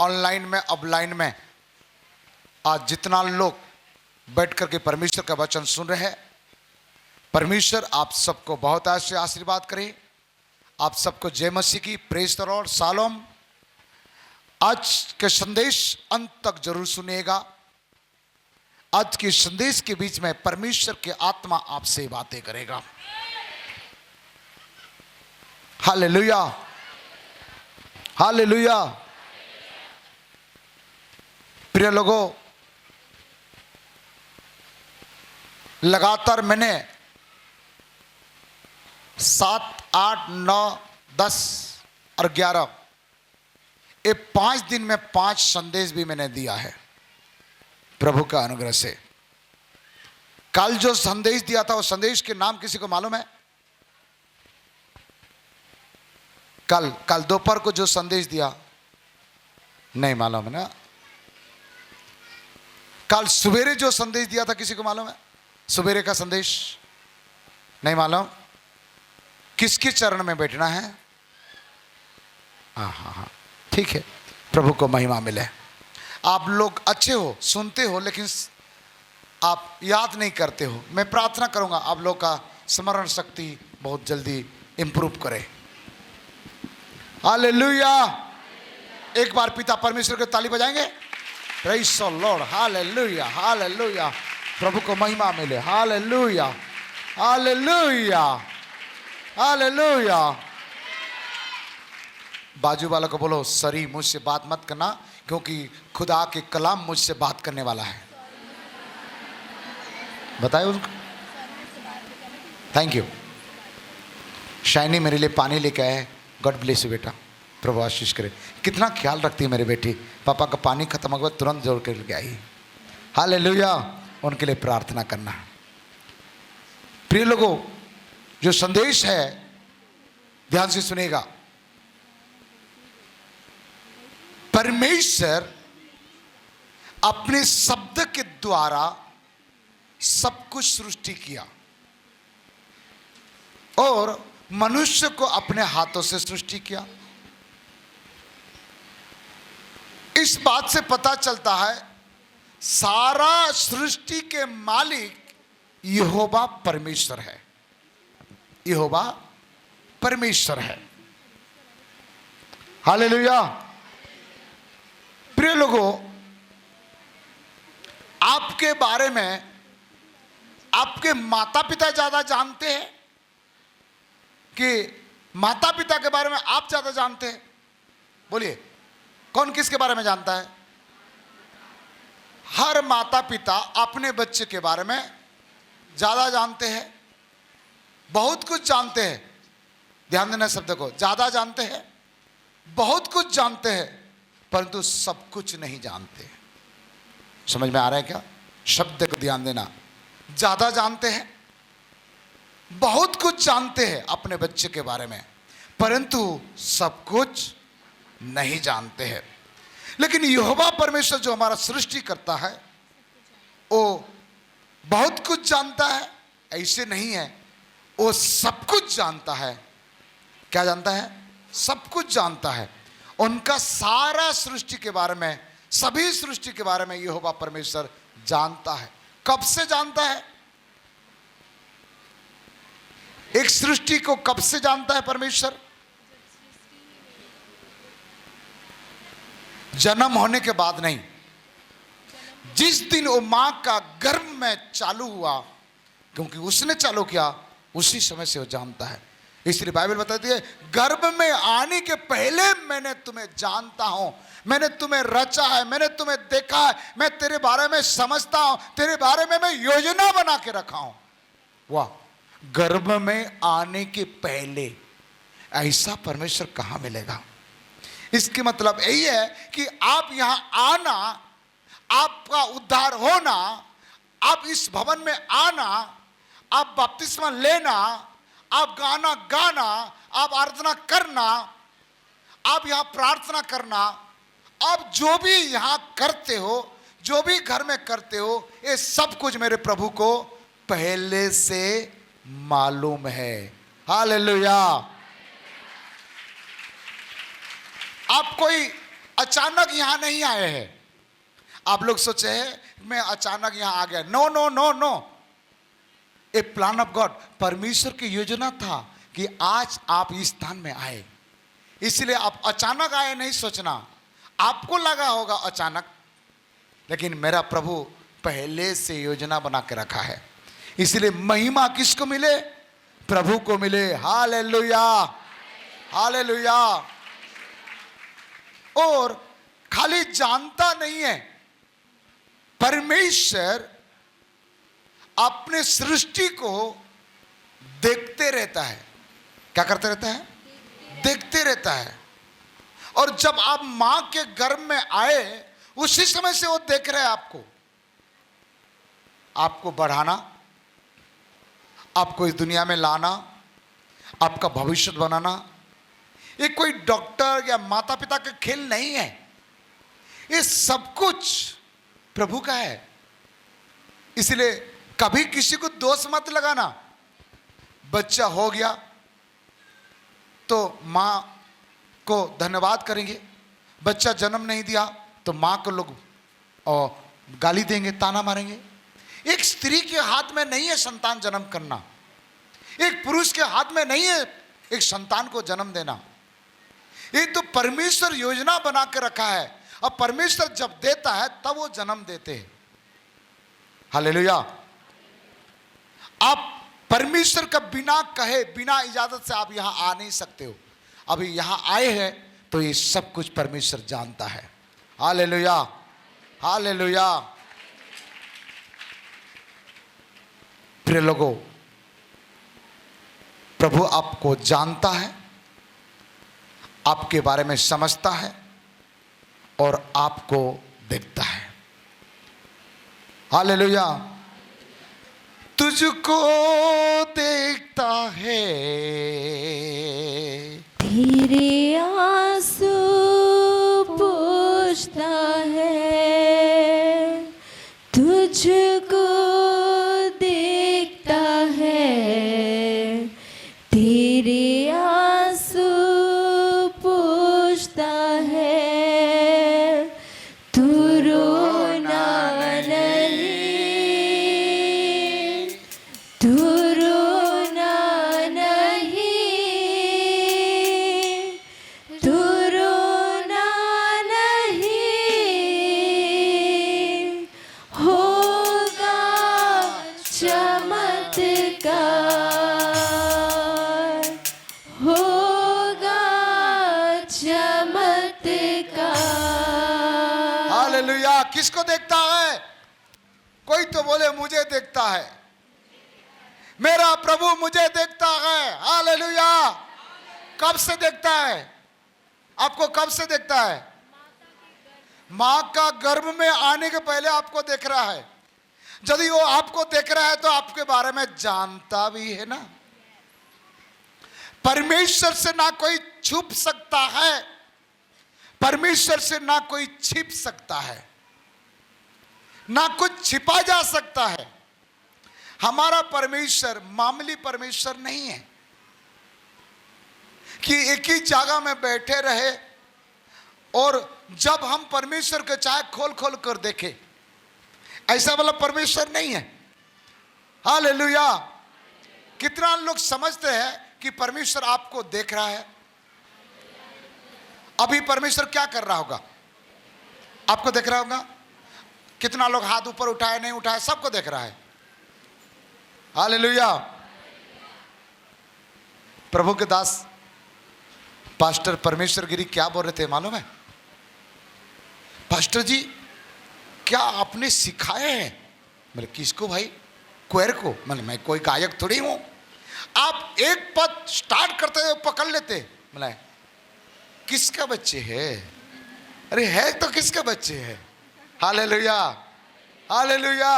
Online में, offline में, आज जितना लोग बैठ करके परमेश्वर का वचन सुन रहे हैं, परमेश्वर आप सबको बहुत ऐसे आशीर्वाद करे। आप सबको जय मसीह की, प्रेज द लॉर्ड, शालोम। आज के संदेश अंत तक जरूर सुनिएगा। आज के संदेश के बीच में परमेश्वर की आत्मा आपसे बातें करेगा। Hallelujah, hallelujah. प्रिय लोगों, लगातार मैंने 7, 8, 9, 10 और 11 ये 5 दिन में 5 संदेश भी मैंने दिया है प्रभु का अनुग्रह से। कल जो संदेश दिया था, वो संदेश के नाम किसी को मालूम है? कल दोपहर को जो संदेश दिया, नहीं मालूम है ना? कल सवेरे जो संदेश दिया था, किसी को मालूम है? सवेरे का संदेश नहीं मालूम? किसके चरण में बैठना है? हाँ, ठीक है। प्रभु को महिमा मिले। आप लोग अच्छे हो, सुनते हो, लेकिन आप याद नहीं करते हो। मैं प्रार्थना करूंगा आप लोग का स्मरण शक्ति बहुत जल्दी इंप्रूव करे। हालेलुया। एक बार पिता परमेश्वर के ताली बजाएंगे। Praise the Lord. Hallelujah, hallelujah. प्रभु को महिमा मिले। Hallelujah, hallelujah, hallelujah. बाजू वालों को बोलो, सरी मुझसे बात मत करना, क्योंकि खुदा के कलाम मुझसे बात करने वाला है। बताए उनको। Thank you. शाइनी मेरे लिए पानी लेके आए। गॉड ब्लेस यू बेटा, प्रभु आशीष करे। कितना ख्याल रखती है मेरी बेटी। पापा का पानी खत्म हो गया, तुरंत जोड़ कर लेके आई। हालेलुया। उनके लिए प्रार्थना करना। प्रिय लोगों, जो संदेश है ध्यान से सुनेगा। परमेश्वर अपने शब्द के द्वारा सब कुछ सृष्टि किया और मनुष्य को अपने हाथों से सृष्टि किया। इस बात से पता चलता है सारा सृष्टि के मालिक यहोवा परमेश्वर है। यहोवा परमेश्वर है। हालेलुया। प्रिय लोगों, आपके बारे में आपके माता पिता ज्यादा जानते हैं कि माता पिता के बारे में आप ज्यादा जानते हैं? बोलिए, कौन किसके बारे में जानता है? हर माता पिता अपने बच्चे के बारे में ज्यादा जानते हैं, बहुत कुछ जानते हैं। ध्यान देना शब्द को, ज्यादा जानते हैं, बहुत कुछ जानते हैं, परंतु सब कुछ नहीं जानते। समझ में आ रहा है क्या? शब्द को ध्यान देना। ज्यादा जानते हैं, बहुत कुछ जानते हैं अपने बच्चे के बारे में, परंतु सब कुछ नहीं जानते हैं। लेकिन यहोवा परमेश्वर जो हमारा सृष्टि करता है, वो बहुत कुछ जानता है, ऐसे नहीं है। वो सब कुछ जानता है। क्या जानता है? सब कुछ जानता है। उनका सारा सृष्टि के बारे में, सभी सृष्टि के बारे में यहोवा परमेश्वर जानता है। कब से जानता है? एक सृष्टि को कब से जानता है परमेश्वर? जन्म होने के बाद नहीं, जिस दिन वो मां का गर्भ में चालू हुआ, क्योंकि उसने चालू किया, उसी समय से वो जानता है। इसलिए बाइबल बताती है, गर्भ में आने के पहले मैंने तुम्हें जानता हूं, मैंने तुम्हें रचा है, मैंने तुम्हें देखा है, मैं तेरे बारे में समझता हूं, तेरे बारे में मैं योजना बना के रखा हूं। वाह, गर्भ में आने के पहले ऐसा परमेश्वर कहां मिलेगा? इसके मतलब यही है कि आप यहां आना, आपका उद्धार होना, आप इस भवन में आना, आप बपतिस्मा लेना, आप गाना गाना, आप आराधना करना, आप यहां प्रार्थना करना, आप जो भी यहां करते हो, जो भी घर में करते हो, ये सब कुछ मेरे प्रभु को पहले से मालूम है। हालेलुया। आप कोई अचानक यहां नहीं आए हैं। आप लोग सोचे हैं मैं अचानक यहां आ गया। No no no no, a plan of God, परमेश्वर की योजना था कि आज आप इस स्थान में आए, इसलिए आप अचानक आए नहीं सोचना। आपको लगा होगा अचानक, लेकिन मेरा प्रभु पहले से योजना बना के रखा है। इसलिए महिमा किसको मिले? प्रभु को मिले। Hallelujah, hallelujah. और खाली जानता नहीं है, परमेश्वर अपने सृष्टि को देखते रहता है। क्या करते रहता है? देखते रहता है। और जब आप मां के गर्भ में आए, उसी समय से वो देख रहे हैं आपको, आपको बढ़ाना, आपको इस दुनिया में लाना, आपका भविष्य बनाना। ये कोई डॉक्टर या माता पिता का खेल नहीं है, ये सब कुछ प्रभु का है। इसलिए कभी किसी को दोष मत लगाना। बच्चा हो गया तो मां को धन्यवाद करेंगे, बच्चा जन्म नहीं दिया तो मां को लोग गाली देंगे, ताना मारेंगे। एक स्त्री के हाथ में नहीं है संतान जन्म करना, एक पुरुष के हाथ में नहीं है एक संतान को जन्म देना। ये तो परमेश्वर योजना बना के रखा है, और परमेश्वर जब देता है तब वो जन्म देते हैं। हालेलुया। आप परमेश्वर का बिना कहे, बिना इजाजत से आप यहां आ नहीं सकते हो। अभी यहां आए हैं तो ये सब कुछ परमेश्वर जानता है। Hallelujah, hallelujah. प्रिय लोगों, प्रभु आपको जानता है, आपके बारे में समझता है और आपको देखता है। हालेलुया। तुझको देखता है, तेरे आंसू पूछता है, तुझको देखता है, तेरे आंसू पूछता है, तू रोना नहीं, तू रोना नहीं, तू रोना नहीं, होगा चमत्कार, होगा चमत्कार। हालेलुया। किसको देखता है? कोई तो बोले मुझे देखता है, मेरा प्रभु मुझे देखता है। हालेलुया। कब से देखता है? आपको कब से देखता है? मां का गर्भ में आने के पहले आपको देख रहा है। यदि वो आपको देख रहा है तो आपके बारे में जानता भी है ना। परमेश्वर से ना कोई छुप सकता है, परमेश्वर से ना कोई छिप सकता है, ना कुछ छिपा जा सकता है। हमारा परमेश्वर मामूली परमेश्वर नहीं है कि एक ही जगह में बैठे रहे और जब हम परमेश्वर के चाहे खोल खोल कर देखें, ऐसा वाला परमेश्वर नहीं है। हालेलुया। कितना लोग समझते हैं कि परमेश्वर आपको देख रहा है। अभी परमेश्वर क्या कर रहा होगा? आपको देख रहा होगा। कितना लोग हाथ ऊपर उठाए नहीं उठाए, सबको देख रहा है। हालेलुया। प्रभु के दास पास्टर परमेश्वर गिरी क्या बोल रहे थे मालूम है? पास्टर जी क्या आपने सिखाया है? मैंने किसको भाई? क्वेर को। मैं कोई गायक थोड़ी हूं। आप एक पद स्टार्ट करते हुए पकड़ लेते। मैंने किसका बच्चे है? अरे है तो किसका बच्चे है? Hallelujah, hallelujah.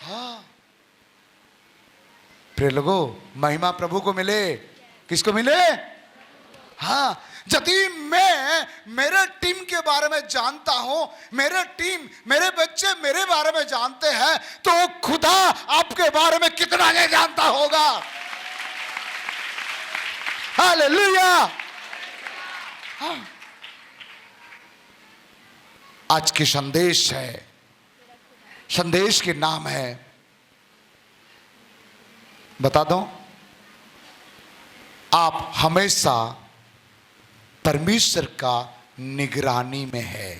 हाँ प्रिय लोगों, महिमा प्रभु को मिले। किसको मिले? हाँ, यदि मैं मेरे टीम के बारे में जानता हूं, मेरे टीम मेरे बच्चे मेरे बारे में जानते हैं, तो खुदा आपके बारे में कितना नहीं जानता होगा। हालेलुया। हाँ। आज की संदेश है, संदेश के नाम है, बता दो, आप हमेशा परमेश्वर का निगरानी में है।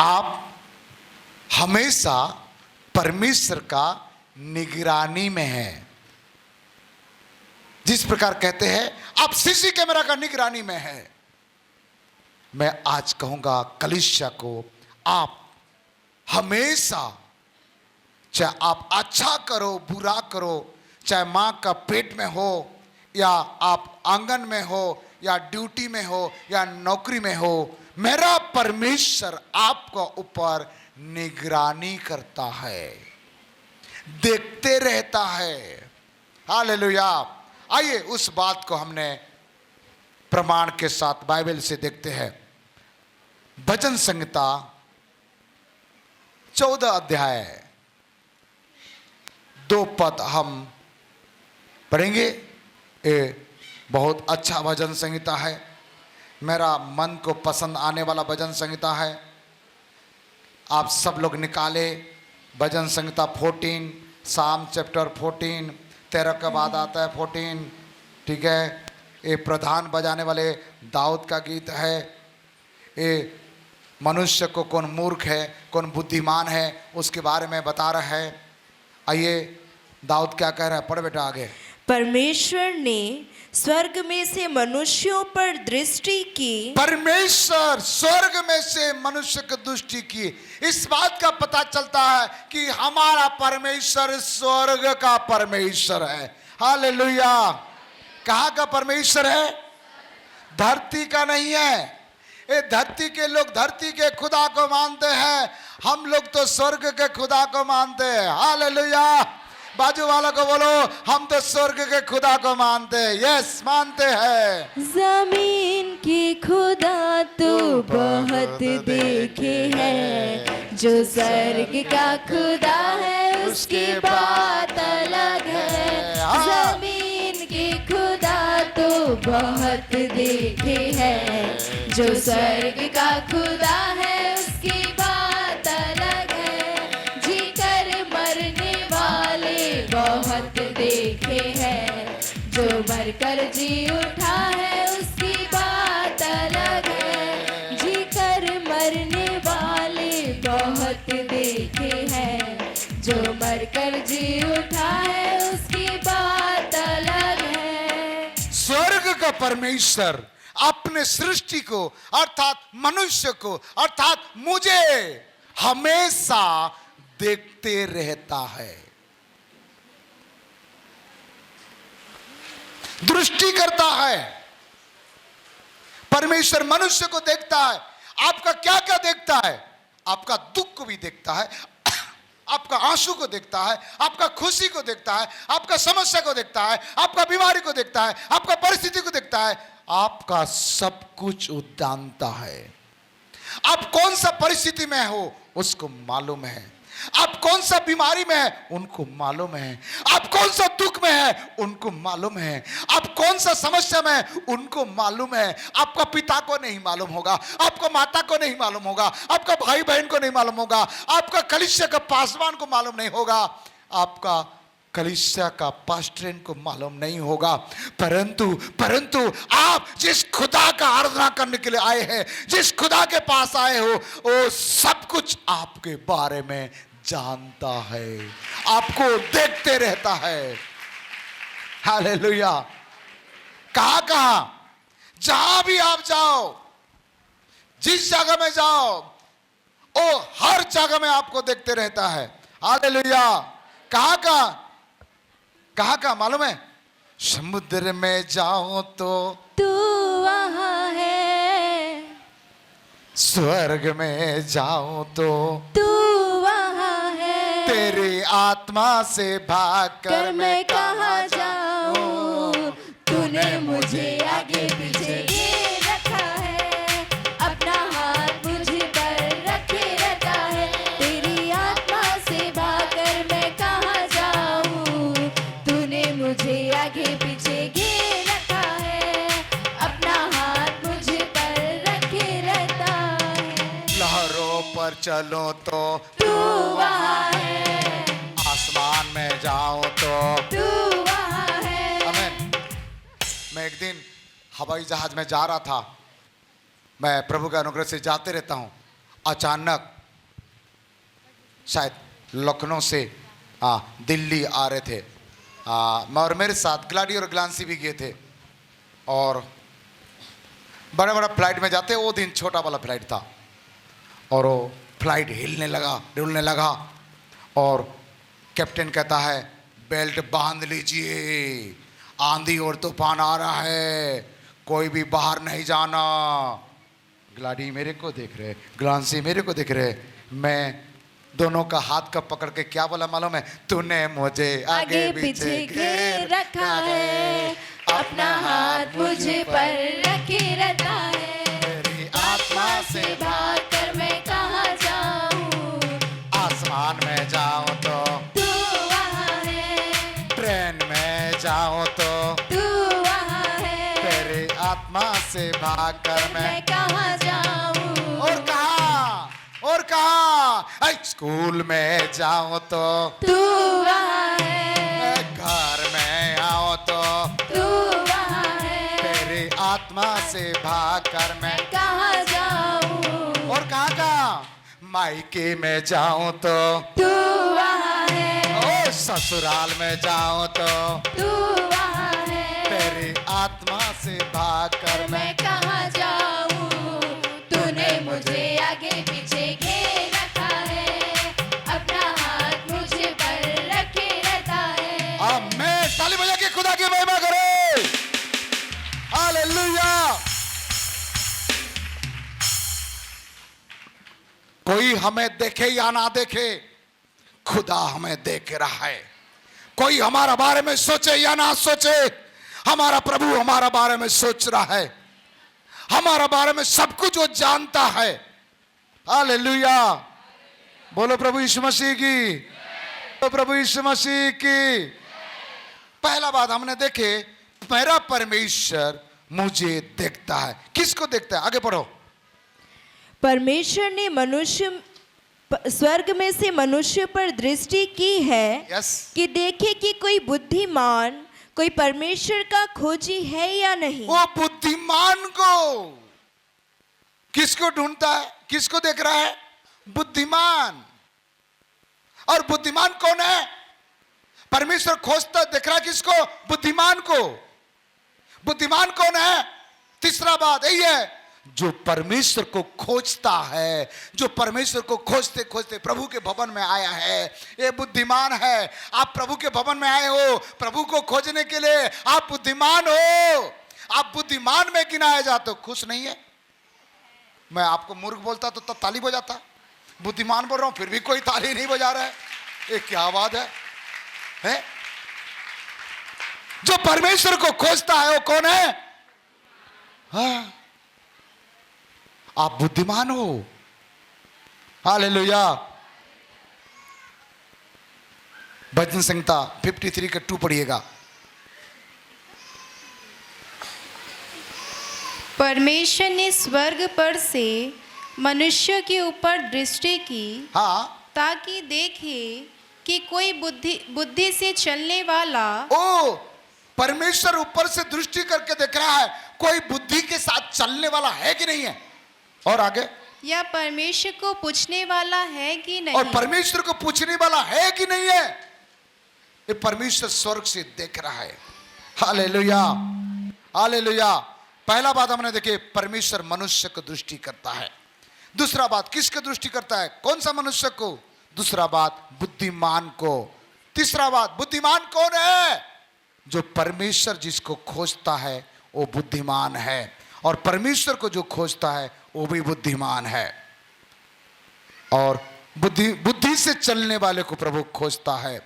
आप हमेशा परमेश्वर का निगरानी में है। जिस प्रकार कहते हैं आप सीसी कैमरा का निगरानी में है, मैं आज कहूंगा कलीसिया को, आप हमेशा, चाहे आप अच्छा करो बुरा करो, चाहे मां का पेट में हो या आप आंगन में हो या ड्यूटी में हो या नौकरी में हो, मेरा परमेश्वर आपका ऊपर निगरानी करता है, देखते रहता है। हालेलुया। आइए उस बात को हमने प्रमाण के साथ बाइबल से देखते हैं। भजन संहिता 14 अध्याय 2 पद हम पढ़ेंगे। ये बहुत अच्छा भजन संहिता है, मेरा मन को पसंद आने वाला भजन संहिता है। आप सब लोग निकाले भजन संहिता 14, साम चैप्टर 14, 13 के बाद आता है 14, ठीक है। ये प्रधान बजाने वाले दाऊद का गीत है। ये मनुष्य को कौन मूर्ख है कौन बुद्धिमान है उसके बारे में बता रहा है। आइए दाऊद क्या कह रहा है, पढ़ बेटा आगे। परमेश्वर ने स्वर्ग में से मनुष्यों पर दृष्टि की। परमेश्वर स्वर्ग में से मनुष्य की दृष्टि की। इस बात का पता चलता है कि हमारा परमेश्वर स्वर्ग का परमेश्वर है। हालेलुया। कहाँ का परमेश्वर है? धरती का नहीं है। ये धरती के लोग धरती के खुदा को मानते हैं, हम लोग तो स्वर्ग के खुदा को मानते हैं। हालेलुया। बाजू वाला को बोलो, हम तो स्वर्ग के खुदा को मानते हैं। यस, मानते हैं। जमीन की खुदा तो बहुत देखे है, जो स्वर्ग का खुदा है उसकी बात अलग है। जमीन की खुदा तो बहुत देखे है, जो स्वर्ग का खुदा है उसकी बात अलग है। जी कर मरने वाले बहुत देखे हैं, जो मरकर जी उठा है उसकी बात अलग है। जी कर मरने वाले बहुत देखे हैं, जो मरकर जी उठा है उसकी बात अलग है। स्वर्ग का परमेश्वर अपने सृष्टि को अर्थात मनुष्य को अर्थात मुझे हमेशा देखते रहता है, दृष्टि करता है। परमेश्वर मनुष्य को देखता है। आपका क्या क्या देखता है? आपका दुख को भी देखता है, आपका आंसू को देखता है, आपका खुशी को देखता है, आपका समस्या को देखता है, आपका बीमारी को देखता है, आपका परिस्थिति को देखता है। आपका सब कुछ वो जानता है। आप कौन सा परिस्थिति में हो उसको मालूम है। आप कौन सा बीमारी में है उनको मालूम है। आप कौन सा दुख में है उनको मालूम है। आप कौन सा समस्या में है उनको मालूम है। आपका पिता को नहीं मालूम होगा, आपका माता को नहीं मालूम होगा, आपका भाई बहन को नहीं मालूम होगा, आपका कलीसिया का पासवान को मालूम नहीं होगा, आपका कलीसिया का पास्टरेन को मालूम नहीं होगा, परंतु आप जिस खुदा का आराधना करने के लिए आए हैं, जिस खुदा के पास आए हो, वो सब कुछ आपके बारे में जानता है, आपको देखते रहता है। हालेलुया। कहां कहां, जहां भी आप जाओ, जिस जगह में जाओ, वो हर जगह में आपको देखते रहता है। हालेलुया। कहां कहां, कहां कहां मालूम है? समुद्र में जाओ तो तू वहाँ है, स्वर्ग में जाओ तो तू वहाँ है, तेरी आत्मा से भाग कर मैं कहाँ जाऊँ। तूने मुझे आगे पीछे घेर रखा है, अपना हाथ मुझ पर रखे रहता है। तेरी आत्मा से भागकर मैं कहाँ जाऊँ। तूने मुझे आगे पीछे घेर रखा है, अपना हाथ मुझ पर रखे रहता है। चलूं तो तू वहाँ है, आसमान में जाऊं तो तू वहाँ है। आमीन। मैं एक दिन हवाई जहाज में जा रहा था, मैं प्रभु के अनुग्रह से जाते रहता हूँ। अचानक शायद लखनऊ से दिल्ली आ रहे थे, मैं और मेरे साथ ग्लाडी और ग्लांसी भी गए थे। और बड़ा बड़ा फ्लाइट में जाते, वो दिन छोटा वाला फ्लाइट था और वो फ्लाइट हिलने लगा, डुलने लगा और कैप्टन कहता है बेल्ट बांध लीजिए, आंधी और तूफान आ रहा है, कोई भी बाहर नहीं जाना। ग्लाडी मेरे को देख रहे, ग्लांसी मेरे को देख रहे। मैं दोनों का हाथ का पकड़ के क्या बोला मालूम है? तूने मुझे आगे पीछे घेर रखा है, अपना हाथ मुझ पर रखे रहता है। तेरी आत्मा से भाग कर मैं कहाँ जाऊँ, आसमान में जाऊं तो तू वहाँ है, ट्रेन में जाऊं तो तू वहाँ है। तेरी आत्मा से भाग कर मैं मैं कहाँ जाऊँ, और कहा स्कूल में जाऊं तो तू वहाँ है, घर में आओ तो तू वहाँ है। तेरी आत्मा से भाग कर मैं मैं कहाँ जाऊँ, और कहाँ मायके में जाऊं तो तू वहाँ है, ओ ससुराल में जाऊं तो तू वहाँ है। तेरी आत्मा से भाग कर मैं मैं कहाँ जाऊँ, तूने मुझे आगे पीछे घेर रखा है, अपना हाथ मुझ पर रखे रहता है। आमीन। ताली बजा के खुदा की महिमा करो। हालेलुया। कोई हमें देखे या ना देखे, खुदा हमें देख रहा है। कोई हमारा बारे में सोचे या ना सोचे, हमारा प्रभु हमारा बारे में सोच रहा है, हमारा बारे में सब कुछ वो जानता है। हालेलुया। बोलो प्रभु यीशु मसीह की, बोलो प्रभु यीशु मसीह की। पहला बात हमने देखे, मेरा परमेश्वर मुझे देखता है। किसको देखता है? आगे पढ़ो। परमेश्वर ने स्वर्ग में से मनुष्य पर दृष्टि की है यस। कि देखे कि कोई बुद्धिमान, कोई परमेश्वर का खोजी है या नहीं। वो बुद्धिमान को किसको ढूंढता है? किसको देख रहा है? बुद्धिमान। और बुद्धिमान कौन है? परमेश्वर खोजता देख रहा है किसको? बुद्धिमान को। बुद्धिमान कौन है? तीसरा बात यही है, जो परमेश्वर को खोजता है, जो परमेश्वर को खोजते खोजते प्रभु के भवन में आया है, ये बुद्धिमान है। आप प्रभु के भवन में आए हो, प्रभु को खोजने के लिए, आप बुद्धिमान हो। आप बुद्धिमान में गिनाए जाते हो। खुश नहीं है? मैं आपको मूर्ख बोलता तो तब ताली बजाता। बुद्धिमान बोल रहा हूं फिर भी कोई ताली नहीं बजा रहा है। ये क्या बात है? जो परमेश्वर को खोजता है वो कौन है? हाँ, आप बुद्धिमान हो। हालेलुया। भजन संहिता 53 का 2 पढ़िएगा। परमेश्वर ने स्वर्ग पर से मनुष्य के ऊपर दृष्टि की, हाँ, ताकि देखे कि कोई बुद्धि से चलने वाला। ओ, परमेश्वर ऊपर से दृष्टि करके देख रहा है कोई बुद्धि के साथ चलने वाला है कि नहीं है। और आगे, या परमेश्वर को पूछने वाला है कि नहीं। और परमेश्वर को पूछने वाला है कि नहीं है। ये परमेश्वर स्वर्ग से देख रहा है। Hallelujah, hallelujah. पहला बात हमने देखे, परमेश्वर मनुष्य को दृष्टि करता है। दूसरा बात, किसको दृष्टि करता है? कौन सा मनुष्य को? दूसरा बात, बुद्धिमान को। तीसरा बात, बुद्धिमान कौन है? जो परमेश्वर जिसको खोजता है वो बुद्धिमान है, और परमेश्वर को जो खोजता है वो भी बुद्धिमान है। और बुद्धि से चलने वाले को प्रभु खोजता है।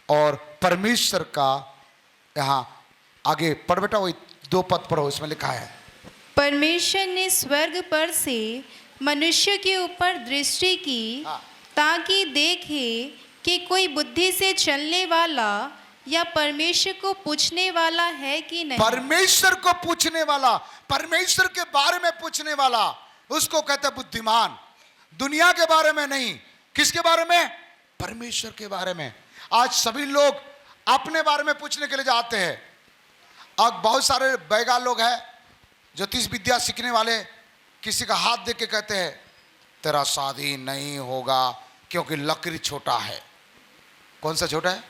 और परमेश्वर का, यहां आगे पढ़ बेटा, वही 2 पद पढ़ो, इसमें लिखा है, परमेश्वर ने स्वर्ग पर से मनुष्य के ऊपर दृष्टि की, हाँ। ताकि देखे कि कोई बुद्धि से चलने वाला या परमेश्वर को पूछने वाला है कि नहीं। परमेश्वर को पूछने वाला, परमेश्वर के बारे में पूछने वाला, उसको कहते हैं बुद्धिमान। दुनिया के बारे में नहीं, किसके बारे में? परमेश्वर के बारे में। आज सभी लोग अपने बारे में पूछने के लिए जाते हैं। अब बहुत सारे बैगा लोग हैं, ज्योतिष विद्या सीखने वाले, किसी का हाथ देख के कहते हैं तेरा शादी नहीं होगा क्योंकि लकीर छोटा है। कौन सा छोटा है?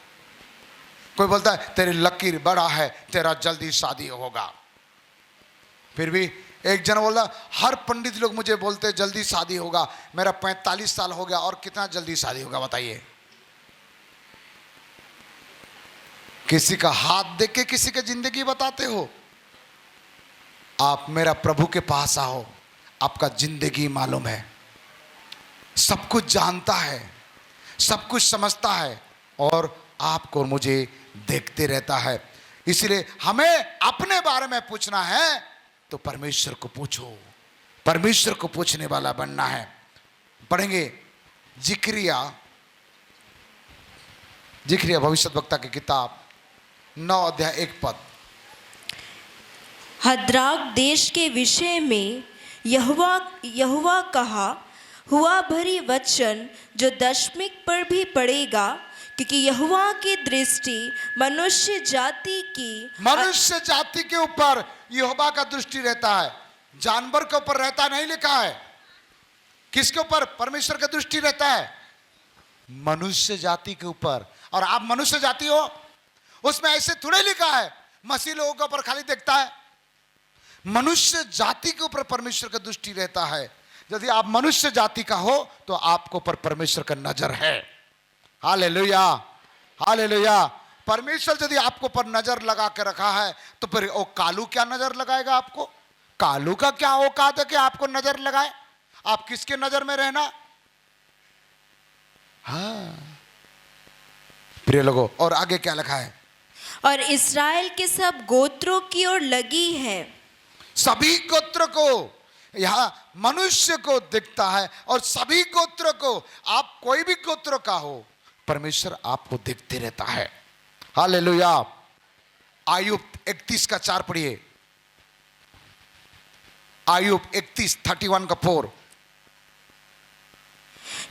कोई बोलता है तेरी लकीर बड़ा है, तेरा जल्दी शादी होगा। फिर भी एक जन बोला, हर पंडित लोग मुझे बोलते जल्दी शादी होगा, मेरा 45 साल हो गया और कितना जल्दी शादी होगा बताइए। किसी का हाथ देख के किसी की जिंदगी बताते हो। आप मेरा प्रभु के पास आओ, आपका जिंदगी मालूम है, सब कुछ जानता है, सब कुछ समझता है और आपको और मुझे देखते रहता है। इसलिए हमें अपने बारे में पूछना है तो परमेश्वर को पूछो, परमेश्वर को पूछने वाला बनना है। पढ़ेंगे जिक्रिया भविष्यद्वक्ता की किताब 9 अध्याय 1 पद। हद्राक देश के विषय में यहोवा कहा हुआ भरी वचन जो दशमिक पर भी पड़ेगा, क्योंकि यहोवा की दृष्टि मनुष्य जाति के ऊपर यहोवा का दृष्टि रहता है, जानवर के ऊपर रहता नहीं लिखा है। किसके ऊपर परमेश्वर का दृष्टि रहता है? मनुष्य जाति के ऊपर। और आप मनुष्य जाति हो, उसमें ऐसे थोड़े लिखा है मसीह लोगों के ऊपर खाली देखता है। मनुष्य जाति के ऊपर परमेश्वर का दृष्टि रहता है। यदि आप मनुष्य जाति का हो तो आपको पर परमेश्वर का नजर है। Hallelujah, hallelujah. परमेश्वर यदि आपको पर नजर लगा के रखा है तो फिर वो कालू क्या नजर लगाएगा आपको? कालू का क्या औकात है कि आपको नजर लगाए? आप किसके नजर में रहना? हाँ प्रिय लोगों, और आगे क्या लिखा है? और इस्राएल के सब गोत्रों की ओर लगी है। सभी गोत्र को, यहां मनुष्य को दिखता है और सभी गोत्र को, आप कोई भी गोत्र का हो, परमेश्वर आपको देखते रहता है। हालेलुया। आयुब 31 का 4 पढ़िए। आयुब 31:31 का 4।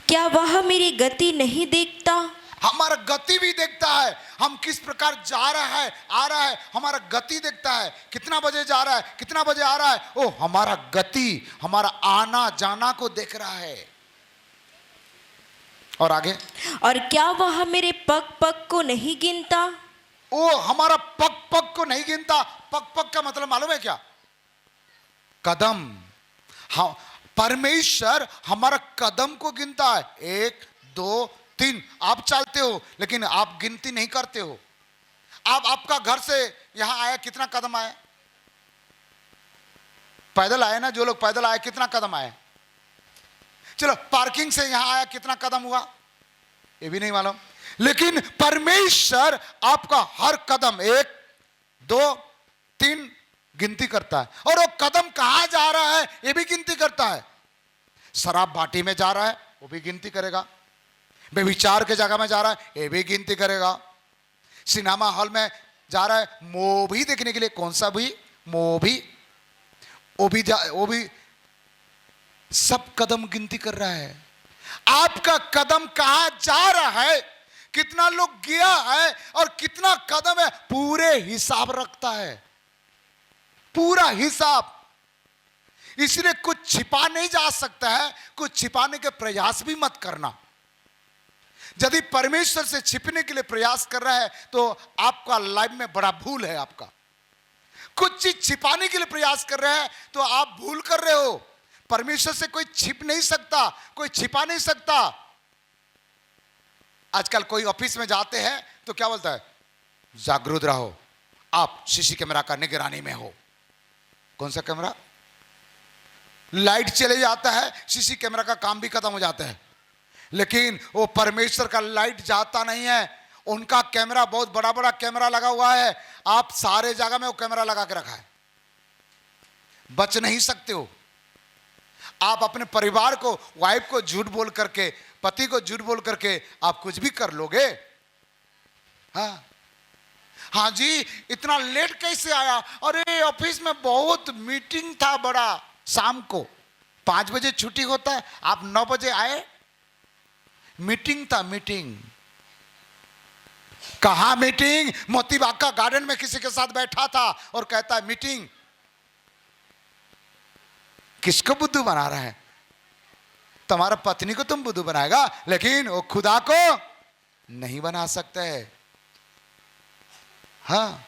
क्या वह मेरी गति नहीं देखता? हमारा गति भी देखता है, हम किस प्रकार जा रहा है, आ रहा है, हमारा गति देखता है। कितना बजे जा रहा है, कितना बजे आ रहा है, ओ हमारा गति, हमारा आना जाना को देख रहा है। और आगे, और क्या वह मेरे पग पग को नहीं गिनता? ओ हमारा पग पग को नहीं गिनता। पग पग का मतलब मालूम है क्या? कदम। हाँ, परमेश्वर हमारा कदम को गिनता है। 1 2 3 आप चलते हो लेकिन आप गिनती नहीं करते हो। आपका घर से यहां आया कितना कदम आया? पैदल आए ना, जो लोग पैदल आए कितना कदम आए? चलो पार्किंग से यहां आया कितना कदम हुआ? ये भी नहीं मालूम। लेकिन परमेश्वर आपका हर कदम 1 2 3 गिनती करता है। और वो कदम कहां जा रहा है ये भी गिनती करता है। शराब बाटी में जा रहा है वो भी गिनती करेगा। बेविचार के जगह में जा रहा है ये भी गिनती करेगा। सिनेमा हॉल में जा रहा है मूवी देखने के लिए, कौन सा भी मूवी, वो भी सब कदम गिनती कर रहा है। आपका कदम कहां जा रहा है, कितना लोग गया है और कितना कदम है, पूरे हिसाब रखता है, पूरा हिसाब। इसलिए कुछ छिपा नहीं जा सकता है, कुछ छिपाने के प्रयास भी मत करना। यदि परमेश्वर से छिपने के लिए प्रयास कर रहा है तो आपका लाइफ में बड़ा भूल है। आपका कुछ चीज छिपाने के लिए प्रयास कर रहे हैं तो आप भूल कर रहे हो। परमेश्वर से कोई छिप नहीं सकता, कोई छिपा नहीं सकता। आजकल कोई ऑफिस में जाते हैं तो क्या बोलता है? जागरूक रहो, आप सीसी कैमरा का निगरानी में हो। कौन सा कैमरा? लाइट चले जाता है, सीसी कैमरा का काम भी खत्म हो जाता है। लेकिन वो परमेश्वर का लाइट जाता नहीं है। उनका कैमरा बहुत बड़ा बड़ा कैमरा लगा हुआ है। आप सारे जगह में वो कैमरा लगा के रखा है, बच नहीं सकते हो। आप अपने परिवार को, वाइफ को झूठ बोल करके, पति को झूठ बोल करके आप कुछ भी कर लोगे। हाँ जी, इतना लेट कैसे आया? अरे ऑफिस में बहुत मीटिंग था बड़ा शाम को, 5 बजे छुट्टी होता है, आप 9 बजे आए। मीटिंग था, मीटिंग। कहा मीटिंग? मोती बाग का गार्डन में किसी के साथ बैठा था और कहता है मीटिंग। किसको बुद्धू बना रहा है? तुम्हारा पत्नी को तुम बुद्धू बनाएगा, लेकिन वो खुदा को नहीं बना सकते। हाँ,